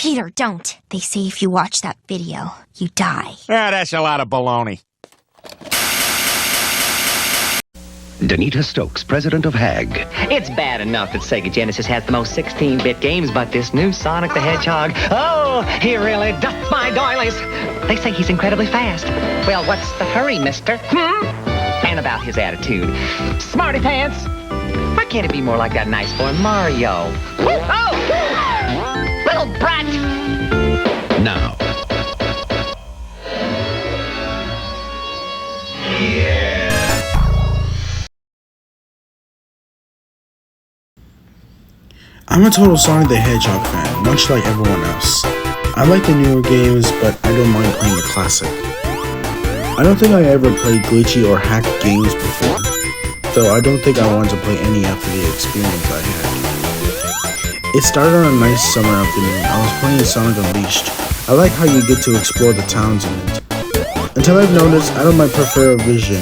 Peter, don't. They say if you watch that video, you die. Yeah, that's a lot of baloney. Danita Stokes, president of HAG. It's bad enough that Sega Genesis has the most 16-bit games, but this new Sonic the Hedgehog, oh, he really doth my doilies. They say he's incredibly fast. Well, what's the hurry, mister? And about his attitude. Smarty pants. Why can't it be more like that nice boy Mario? Oh! Little brat! Now. I'm a total Sonic the Hedgehog fan, much like everyone else. I like the newer games, but I don't mind playing the classic. I don't think I ever played glitchy or hacked games before, though I don't think I wanted to play any after the experience I had. It started on a nice summer afternoon. I was playing Sonic Unleashed. I like how you get to explore the towns in it. Until I've noticed, I don't prefer a vision.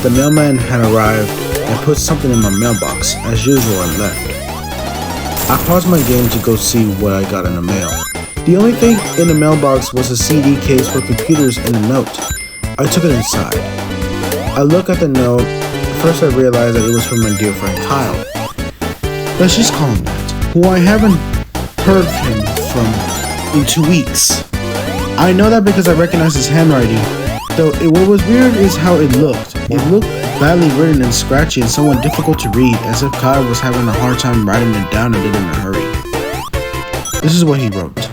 The mailman had arrived and put something in my mailbox, as usual, and left. I paused my game to go see what I got in the mail. The only thing in the mailbox was a CD case for computers and a note. I took it inside. I looked at the note. First I realized that it was from my dear friend Kyle. Let's just call him that, who I haven't heard him from in 2 weeks. I know that because I recognize his handwriting, though what was weird is how it looked. It looked badly written and scratchy and somewhat difficult to read, as if Kyle was having a hard time writing it down and did it in a hurry. This is what he wrote.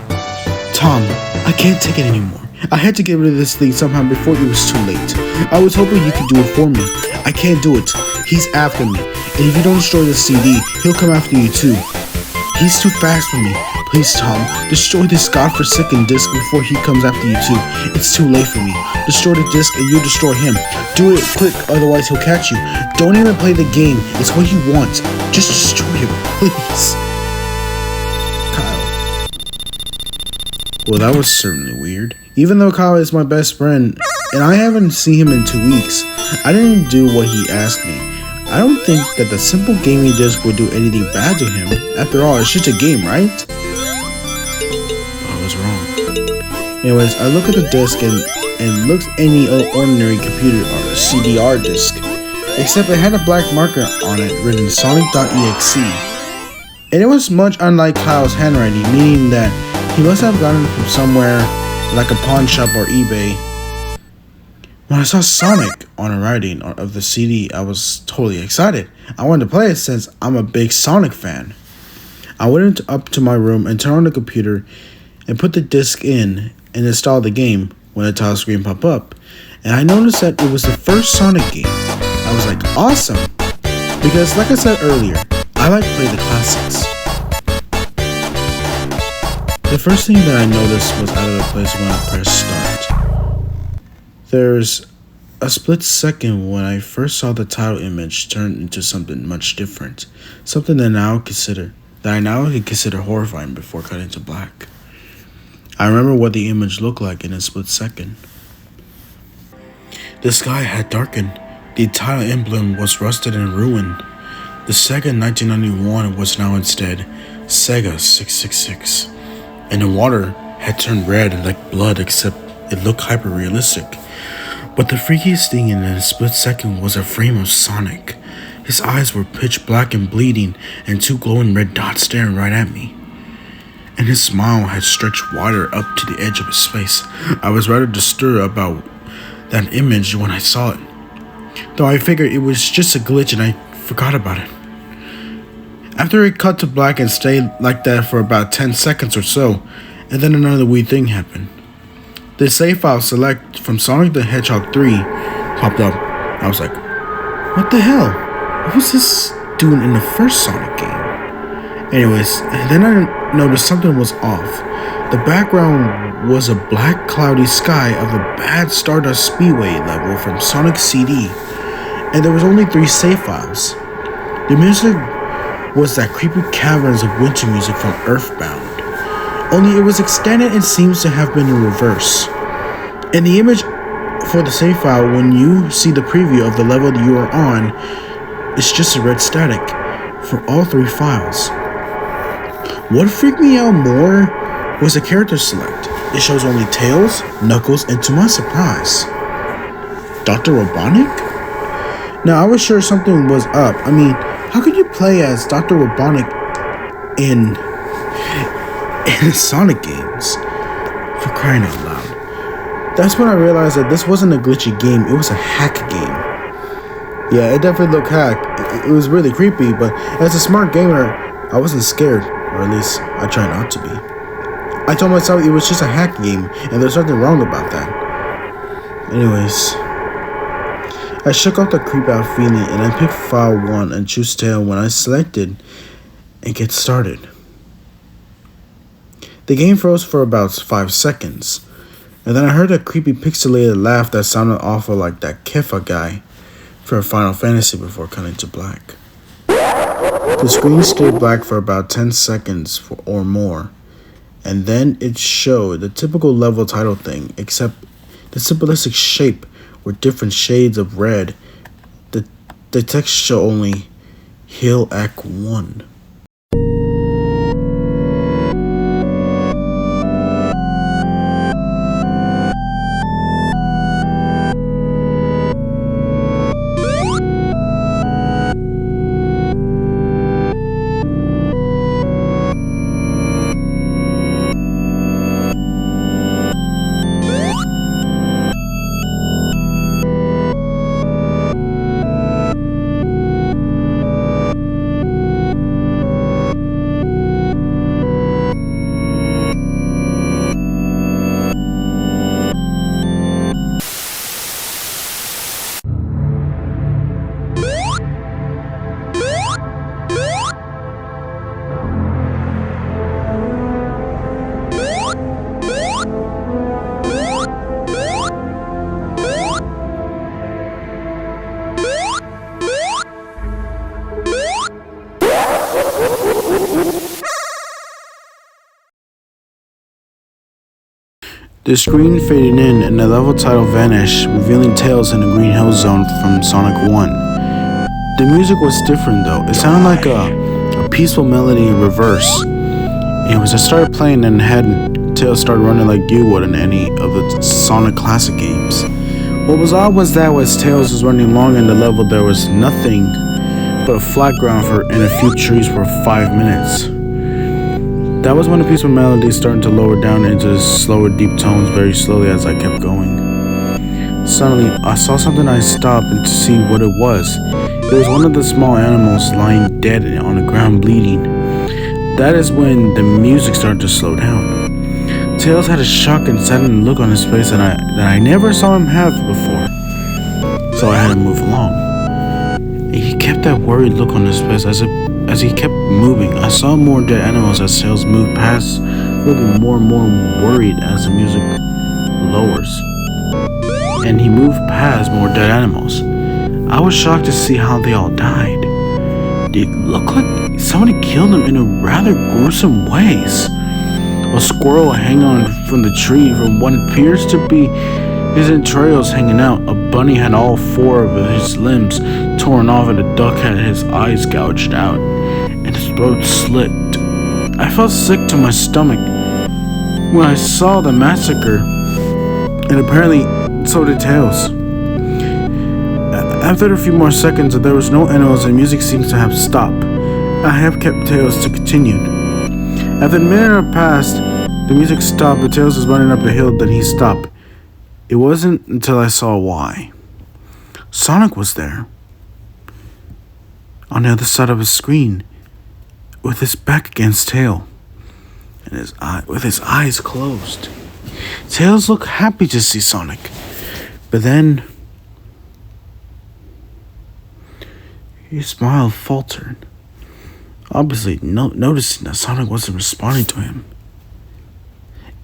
Tom, I can't take it anymore. I had to get rid of this thing somehow before it was too late. I was hoping you could do it for me. I can't do it. He's after me. And if you don't destroy the CD, he'll come after you too. He's too fast for me. Please, Tom, destroy this godforsaken disc before he comes after you too. It's too late for me. Destroy the disc and you destroy him. Do it quick, otherwise he'll catch you. Don't even play the game. It's what he wants. Just destroy him, please. Kyle. Well, that was certainly weird. Even though Kyle is my best friend, and I haven't seen him in 2 weeks, I didn't do what he asked me. I don't think that the simple gaming disc would do anything bad to him. After all, it's just a game, right? I was wrong. Anyways, I look at the disc and it looks any ordinary computer or CDR disc, except it had a black marker on it written Sonic.EXE. And it was much unlike Kyle's handwriting, meaning that he must have gotten it from somewhere like a pawn shop or eBay. When I saw Sonic on the writing of the CD, I was totally excited. I wanted to play it since I'm a big Sonic fan. I went up to my room and turned on the computer and put the disc in and installed the game when the title screen popped up. And I noticed that it was the first Sonic game. I was like, awesome! Because like I said earlier, I like to play the classics. The first thing that I noticed was out of the place when I pressed start. There's a split second when I first saw the title image turn into something much different. Something that I now could consider horrifying before cutting to black. I remember what the image looked like in a split second. The sky had darkened. The title emblem was rusted and ruined. The Sega 1991 was now instead Sega 666. And the water had turned red like blood, except it looked hyper-realistic. But the freakiest thing in a split second was a frame of Sonic. His eyes were pitch black and bleeding, and 2 glowing red dots staring right at me. And his smile had stretched wider up to the edge of his face. I was rather disturbed about that image when I saw it, though I figured it was just a glitch and I forgot about it. After it cut to black and stayed like that for about 10 seconds or so, and then another weird thing happened. The save file select from Sonic the Hedgehog 3 popped up. I was like, what the hell? What was this doing in the first Sonic game? Anyways, and then I noticed something was off. The background was a black cloudy sky of the bad Stardust Speedway level from Sonic CD. And there was only 3 save files. The music was that creepy caverns of winter music from Earthbound. Only it was extended and seems to have been in reverse. And the image for the save file, when you see the preview of the level that you are on, it's just a red static for all 3 files. What freaked me out more was the character select. It shows only Tails, Knuckles, and to my surprise, Dr. Robotnik? Now, I was sure something was up. I mean, how could you play as Dr. Robotnik in Sonic games? For crying out loud. That's when I realized that this wasn't a glitchy game, it was a hack game. Yeah, it definitely looked hacked. It was really creepy, but as a smart gamer, I wasn't scared, or at least I try not to be. I told myself it was just a hack game, and there's nothing wrong about that. Anyways, I shook off the creep out feeling, and I picked file 1 and choose tail when I selected and get started. The game froze for about 5 seconds, and then I heard a creepy pixelated laugh that sounded awful like that Kefa guy for Final Fantasy before cutting to black. The screen stayed black for about 10 seconds or more, and then it showed the typical level title thing, except the simplistic shape were different shades of red. The text showed only Hill Act 1. The screen faded in and the level title vanished, revealing Tails in the Green Hill Zone from Sonic 1. The music was different though. It sounded like a peaceful melody in reverse. And as I started playing and had Tails start running like you would in any of the Sonic classic games. What was odd was that as Tails was running along in the level, there was nothing but a flat ground and a few trees for 5 minutes. That was when the peaceful melody started to lower down into slower deep tones very slowly as I kept going. Suddenly, I saw something. I stopped to see what it was. It was one of the small animals lying dead on the ground bleeding. That is when the music started to slow down. Tails had a shocked and saddened look on his face that I never saw him have before. So I had to move along. And he kept that worried look on his face as he kept moving. I saw more dead animals as Tails moved past, looking more and more worried as the music lowers. And he moved past more dead animals. I was shocked to see how they all died. They looked like somebody killed them in a rather gruesome ways. A squirrel hanging on from the tree from what appears to be his entrails hanging out. A bunny had all 4 of his limbs torn off, and a duck had his eyes gouged out and his throat slit. I felt sick to my stomach when I saw the massacre, and apparently so did Tails. After a few more seconds, there was no animals and music seems to have stopped. I have kept Tails to continue. After a minute had passed, the music stopped, but Tails was running up the hill, then he stopped. It wasn't until I saw why. Sonic was there, on the other side of the screen, with his back against Tails, and with his eyes closed. Tails looked happy to see Sonic, but then his smile faltered, obviously noticing that Sonic wasn't responding to him.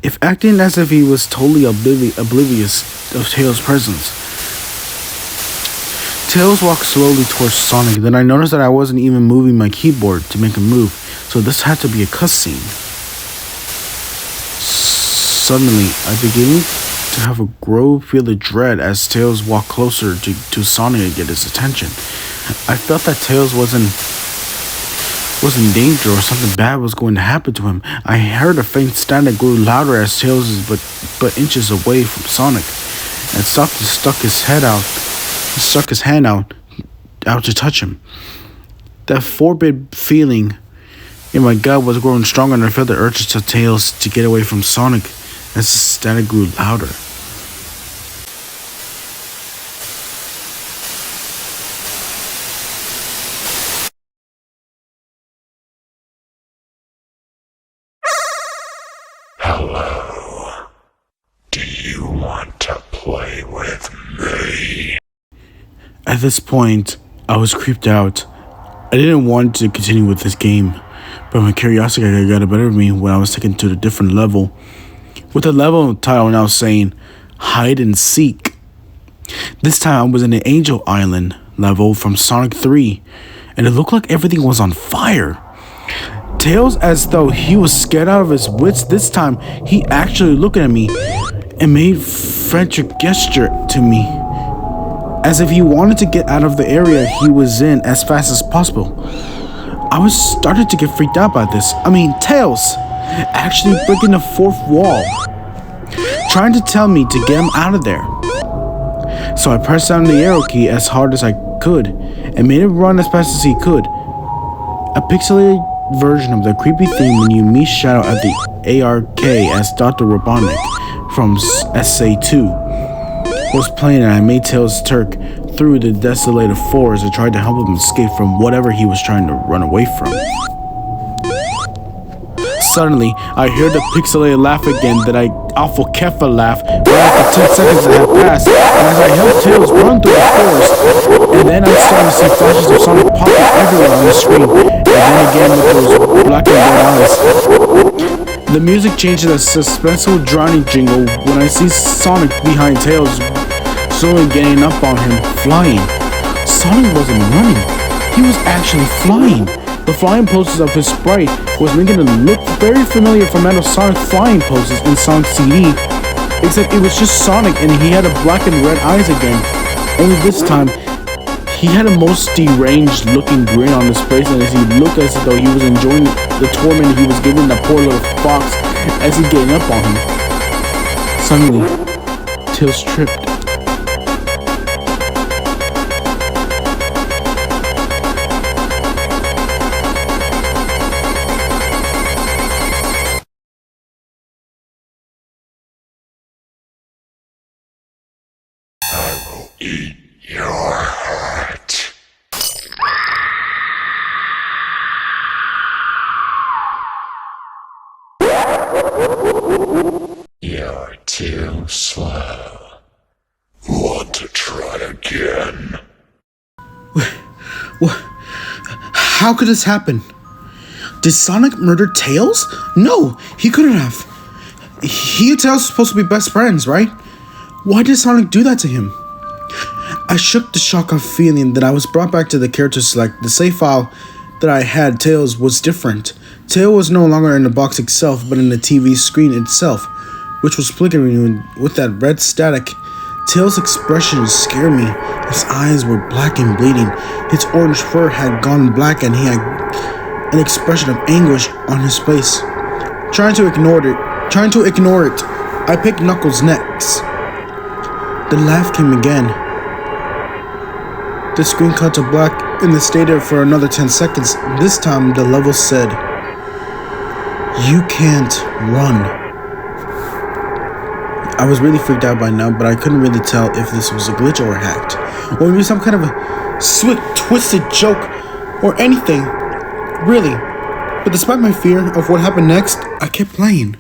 If acting as if he was totally oblivious of Tails' presence. Tails walked slowly towards Sonic, then I noticed that I wasn't even moving my keyboard to make a move, so this had to be a cutscene. Suddenly, I began to have a growing feel of dread as Tails walked closer to Sonic to get his attention. I felt that Tails wasn't was in danger or something bad was going to happen to him. I heard a faint sound that grew louder as Tails was but inches away from Sonic, and stuck his hand out to touch him. That forbid feeling in my gut was growing stronger, and I felt the urge to Tails to get away from Sonic as the static grew louder. Hello. Do you want to play with me? At this point, I was creeped out. I didn't want to continue with this game, but my curiosity got the better of me when I was taken to a different level, with the level title now saying Hide and Seek. This time I was in the Angel Island level from Sonic 3, and it looked like everything was on fire. Tails, as though he was scared out of his wits this time, he actually looked at me and made frantic gesture to me, as if he wanted to get out of the area he was in as fast as possible. I was started to get freaked out by this. Tails actually breaking the fourth wall, trying to tell me to get him out of there. So I pressed down the arrow key as hard as I could and made it run as fast as he could. A pixelated version of the creepy theme when you meet Shadow at the ARK as Dr. Robotnik from SA2 was playing, and I made Tails Turk through the desolated forest and tried to help him escape from whatever he was trying to run away from. Suddenly, I heard the pixelated laugh again, that awful Kefa laugh, right after 10 seconds that had passed, and as I helped Tails run through the forest, and then I started to see flashes of Sonic popping everywhere on the screen, and then again with those black and red eyes. The music changed to a suspenseful drowning jingle when I see Sonic behind Tails, slowly getting up on him, flying. Sonic wasn't running, he was actually flying. The flying poses of his sprite was making it look very familiar from other Sonic flying poses in Sonic CD, except it was just Sonic and he had a black and red eyes again. Only this time, he had a most deranged looking grin on his face, and as he looked as though he was enjoying the torment he was giving that poor little fox as he getting up on him. Suddenly, Tails tripped. Eat your heart. You're too slow. Want to try again? What? How could this happen? Did Sonic murder Tails? No, he couldn't have. He and Tails are supposed to be best friends, right? Why did Sonic do that to him? I shook the shock of feeling that I was brought back to the character select. The save file that I had Tails was different. Tails was no longer in the box itself, but in the TV screen itself, which was flickering with that red static. Tails' expression scared me. His eyes were black and bleeding. His orange fur had gone black, and he had an expression of anguish on his face. Trying to ignore it, I picked Knuckles next. The laugh came again. The screen cut to black and it stayed there for another 10 seconds. This time the level said, "You can't run." I was really freaked out by now, but I couldn't really tell if this was a glitch or hacked, or maybe some kind of a swift, twisted joke, or anything, really. But despite my fear of what happened next, I kept playing.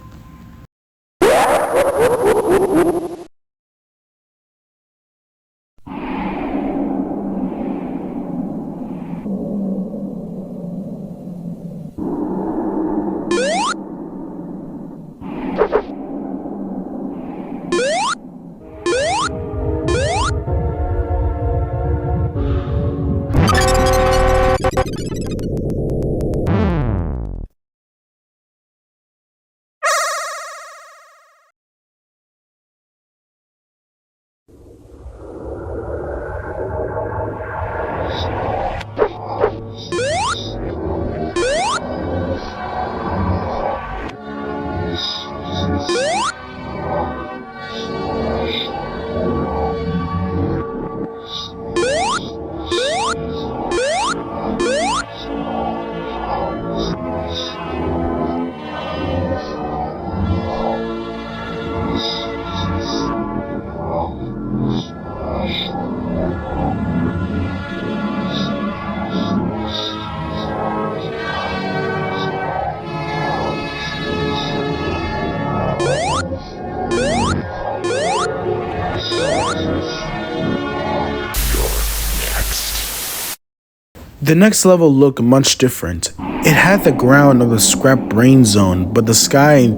The next level looked much different. It had the ground of the scrap brain zone, but the sky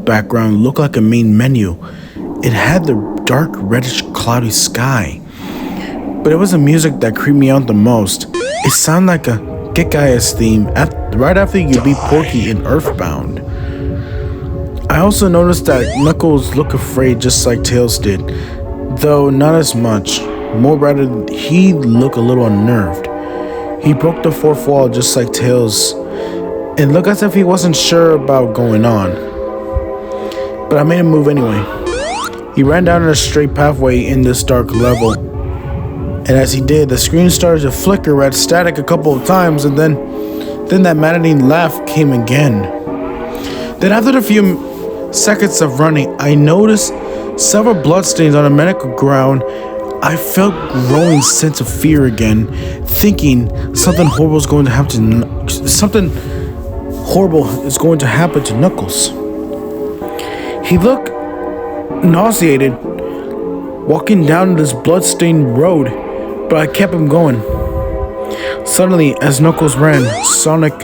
background looked like a main menu. It had the dark reddish cloudy sky. But it was the music that creeped me out the most. It sounded like a Kick-Ass theme right after you beat Porky in Earthbound. I also noticed that Knuckles looked afraid just like Tails did, though not as much. More rather, he looked a little unnerved. He broke the fourth wall just like Tails, and looked as if he wasn't sure about going on. But I made him move anyway. He ran down a straight pathway in this dark level, and as he did, the screen started to flicker at static a couple of times, and then that maddening laugh came again. Then after a few seconds of running, I noticed several bloodstains on the medical ground. I felt growing sense of fear again, thinking something horrible is going to happen to Knuckles. He looked nauseated, walking down this bloodstained road, but I kept him going. Suddenly, as Knuckles ran, Sonic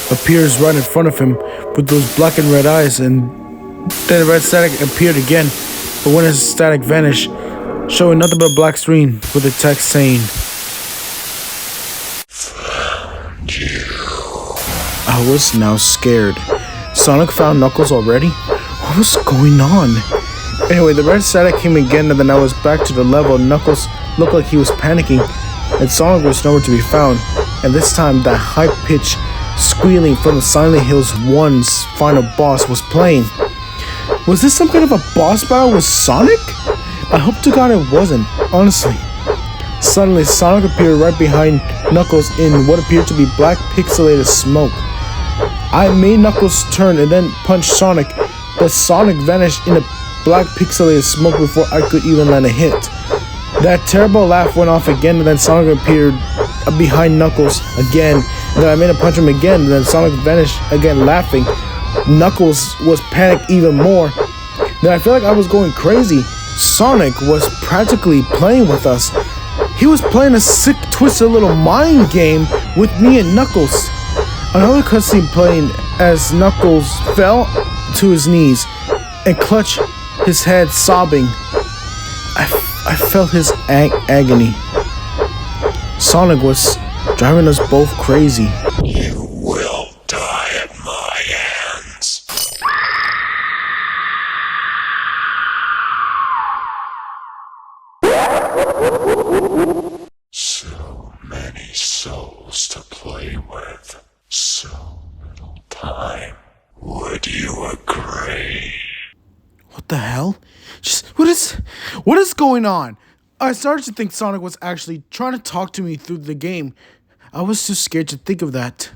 appears right in front of him with those black and red eyes, and then the red static appeared again, but when his static vanished, showing nothing but a black screen with the text saying, Found you. I was now scared. Sonic found Knuckles already? What was going on? Anyway, the red static came again, and then I was back to the level. Knuckles looked like he was panicking, and Sonic was nowhere to be found. And this time, that high-pitched squealing from the Silent Hills 1's final boss was playing. Was this some kind of a boss battle with Sonic? I hope to God it wasn't, honestly. Suddenly, Sonic appeared right behind Knuckles in what appeared to be black pixelated smoke. I made Knuckles turn and then punch Sonic, but Sonic vanished in the black pixelated smoke before I could even land a hit. That terrible laugh went off again, and then Sonic appeared behind Knuckles again, and then I made him punch him again, and then Sonic vanished again laughing. Knuckles was panicked even more. Then I felt like I was going crazy. Sonic was practically playing with us. He was playing a sick, twisted little mind game with me and Knuckles. Another cutscene playing as Knuckles fell to his knees and clutched his head, sobbing. I felt his agony. Sonic was driving us both crazy. You will die at my hands. So many souls to play with. So little time. Would you agree? What the hell? What is going on? I started to think Sonic was actually trying to talk to me through the game. I was too scared to think of that.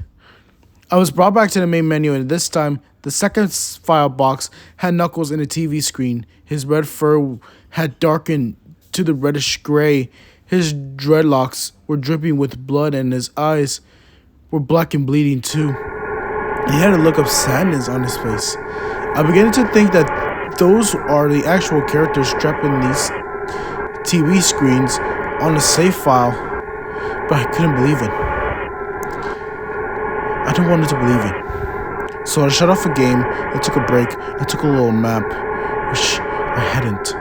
I was brought back to the main menu, and this time, the second file box had Knuckles in a TV screen. His red fur had darkened to the reddish gray. His dreadlocks were dripping with blood, and his eyes were black and bleeding too. He had a look of sadness on his face. I began to think that those are the actual characters trapped in these TV screens on the save file, but I couldn't believe it. I don't want to believe it. So I shut off the game, I took a break, I took a little nap, which I hadn't,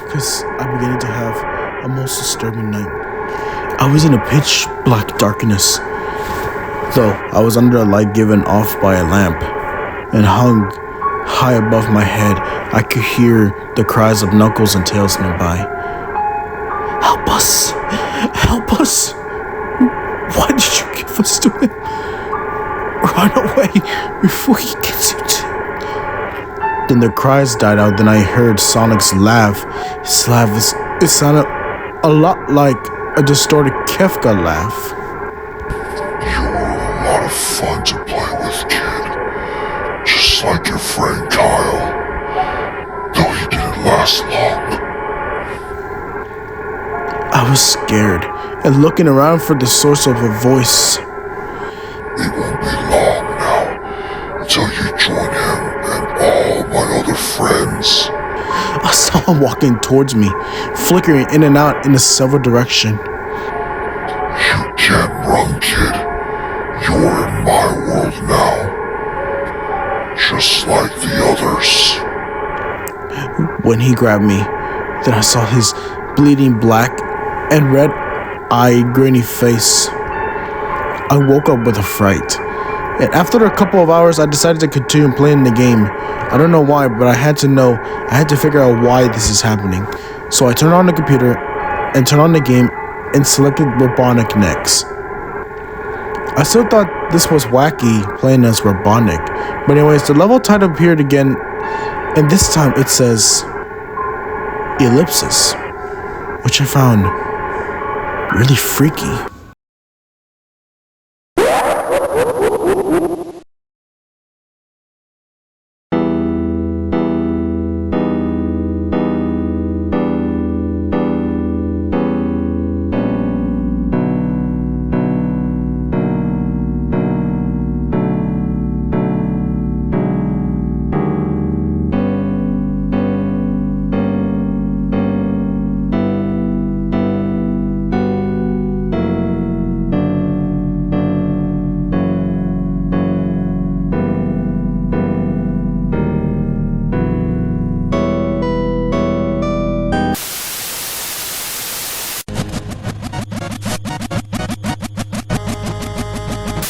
because I began to have a most disturbing night. I was in a pitch black darkness, though I was under a light given off by a lamp, and hung high above my head. I could hear the cries of Knuckles and Tails nearby. Help us! Help us! Why did you give us to him? Run away before he gets you too. Then the cries died out. Then I heard Sonic's laugh. His laugh it sounded a lot like a distorted Kefka laugh. You were a lot of fun to play with, kid. Just like your friend Kyle. Though he didn't last long. I was scared and looking around for the source of the voice. It won't be long now until you join him and all my other friends. I saw him walking towards me, flickering in and out in a several direction. You can't run, kid. when he grabbed me. Then I saw his bleeding black and red-eyed grainy face. I woke up with a fright. And after a couple of hours, I decided to continue playing the game. I don't know why, but I had to figure out why this is happening. So I turned on the computer and turned on the game and selected Sonic.EXE. I still thought this was wacky playing as Robotnik, but anyways, the level title appeared again, and this time it says Ellipsis, which I found really freaky.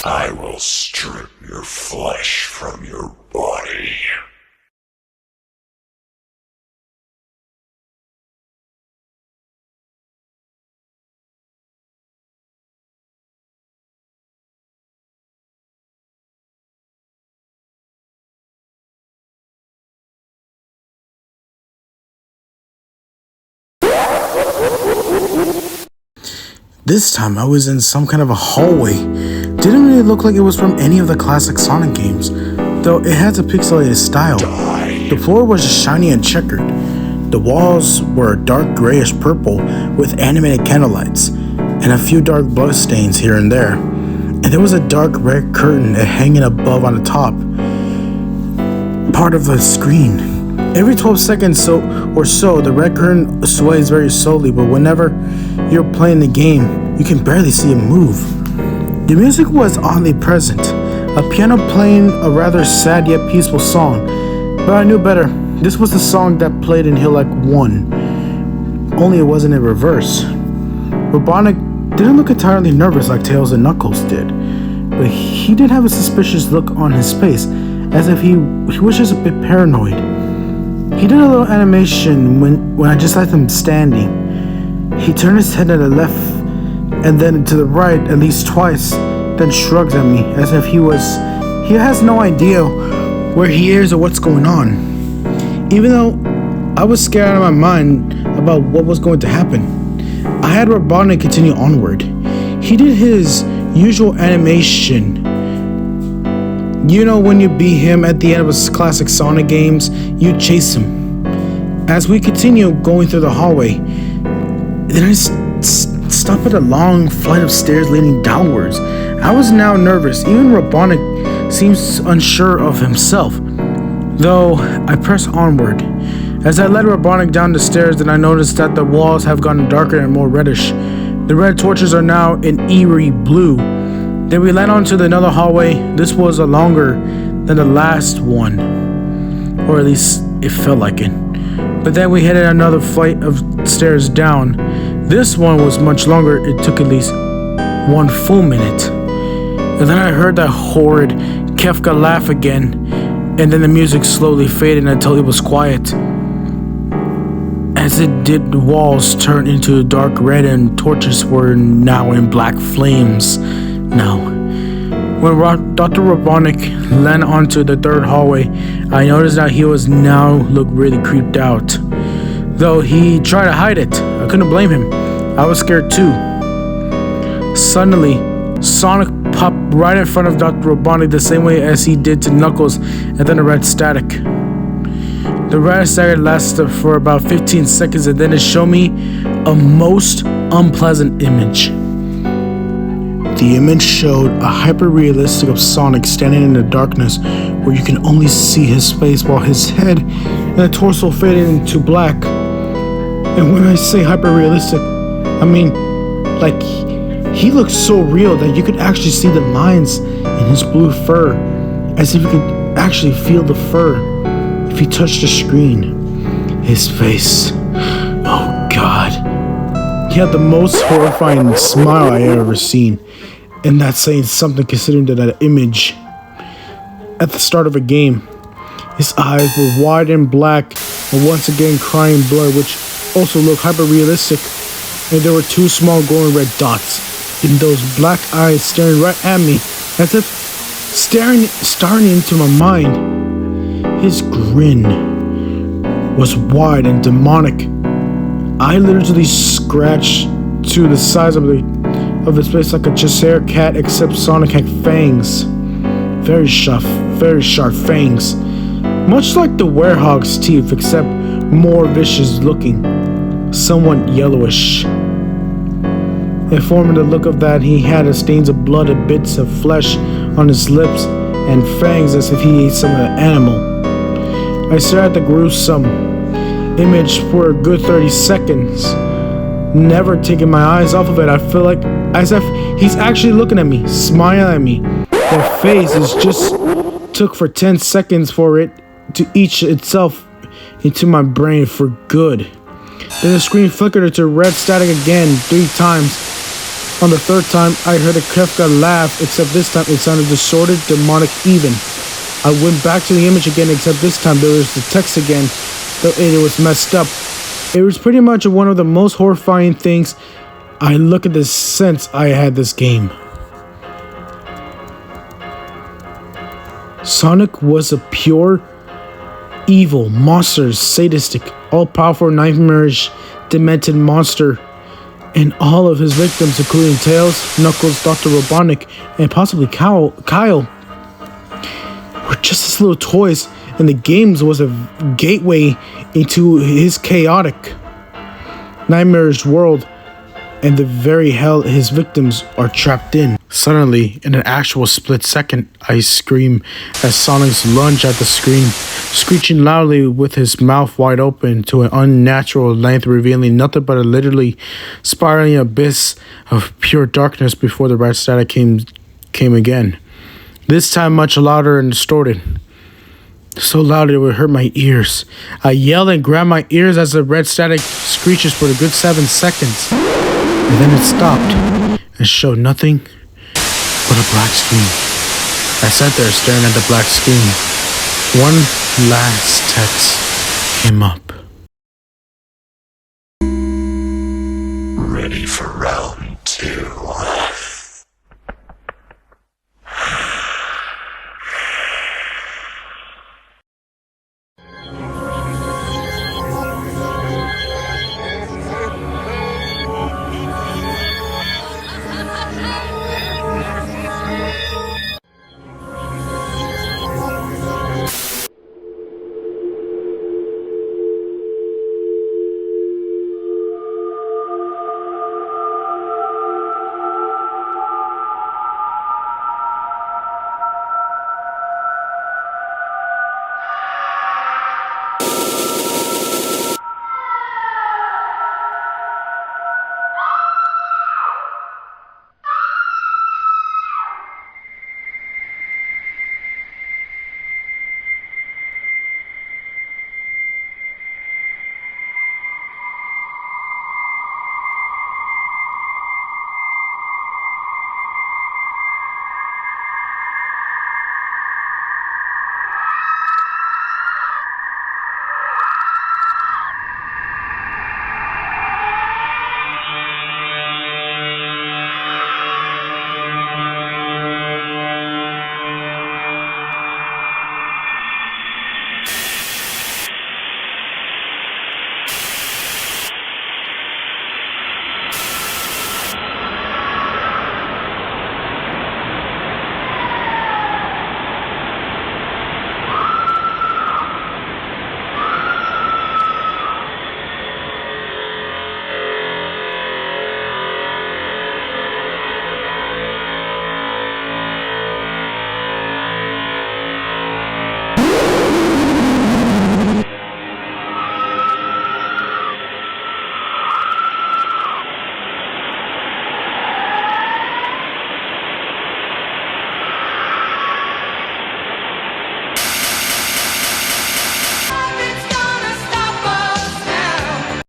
I will strip your flesh from your body. This time I was in some kind of a hallway. Didn't really look like it was from any of the classic Sonic games, though it had a pixelated style. The floor was just shiny and checkered. The walls were dark grayish purple with animated candlelights, and a few dark blood stains here and there. And there was a dark red curtain hanging above on the top part of the screen. Every 12 seconds or so, the red curtain sways very slowly, but whenever you're playing the game, you can barely see it move. The music was oddly present, a piano playing a rather sad yet peaceful song, but I knew better. This was the song that played in Hill Like 1, only it wasn't in reverse. Robotnik didn't look entirely nervous like Tails and Knuckles did, but he did have a suspicious look on his face, as if he was just a bit paranoid. He did a little animation when I just left him standing. He turned his head to the left and then to the right at least twice, then shrugs at me as if he has no idea where he is or what's going on. Even though I was scared out of my mind about what was going to happen, I had Robotnik continue onward. He did his usual animation. You know, when you beat him at the end of his classic Sonic games, you chase him. As we continue going through the hallway, then I stop at a long flight of stairs leading downwards. I was now nervous. Even Robotnik seems unsure of himself, though I press onward. As I led Robotnik down the stairs, then I noticed that the walls have gotten darker and more reddish. The red torches are now an eerie blue. Then we led onto another hallway. This was longer than the last one, or at least it felt like it. But then we headed another flight of stairs down. This one was much longer. It took at least 1 full minute. And then I heard that horrid Kefka laugh again, and then the music slowly faded until it was quiet. As it did, the walls turned into dark red and torches were now in black flames. Now, when Dr. Robotnik landed onto the third hallway, I noticed that he was now looked really creeped out. Though he tried to hide it, I couldn't blame him. I was scared too. Suddenly, Sonic popped right in front of Dr. Robotnik the same way as he did to Knuckles, and then a red static. The red static lasted for about 15 seconds, and then it showed me a most unpleasant image. The image showed a hyper-realistic of Sonic standing in the darkness where you can only see his face while his head and the torso faded into black. And when I say hyper-realistic, I mean, like, he looked so real that you could actually see the lines in his blue fur, as if you could actually feel the fur if you touched the screen. His face. Oh God. He had the most horrifying smile I ever seen. And that's saying something considering that image. At the start of a game, his eyes were wide and black, and once again crying blood, which also looked hyper-realistic. And there were two small glowing red dots in those black eyes staring right at me, as if staring into my mind. His grin was wide and demonic. I literally scratched to the size of his face like a Cheshire cat, except Sonic had fangs. Very sharp fangs. Much like the werewolf's teeth, except more vicious looking. Somewhat yellowish. Informing the look of that, he had stains of blood and bits of flesh on his lips and fangs as if he ate some of the animal. I stared at the gruesome image for a good 30 seconds, never taking my eyes off of it. I feel like as if he's actually looking at me, smiling at me. That face is just took for 10 seconds for it to etch itself into my brain for good. Then the screen flickered into red static again 3 times. On the 3rd time, I heard a Kefka laugh, except this time it sounded distorted, demonic even. I went back to the image again, except this time there was the text again, though it was messed up. It was pretty much one of the most horrifying things I look at this since I had this game. Sonic was a pure evil, monster, sadistic, all-powerful, nightmarish, demented monster, and all of his victims, including Tails, Knuckles, Dr. Robotnik, and possibly Kyle, were just his little toys, and the games was a gateway into his chaotic, nightmarish world, and the very hell his victims are trapped in. Suddenly, in an actual split second, I scream as Sonic's lunge at the screen, screeching loudly with his mouth wide open to an unnatural length, revealing nothing but a literally spiraling abyss of pure darkness before the red static came again. This time much louder and distorted. So loud it would hurt my ears. I yelled and grabbed my ears as the red static screeches for a good 7 seconds. And then it stopped and showed nothing but a black screen. I sat there staring at the black screen. One last text came up. Ready for round 2.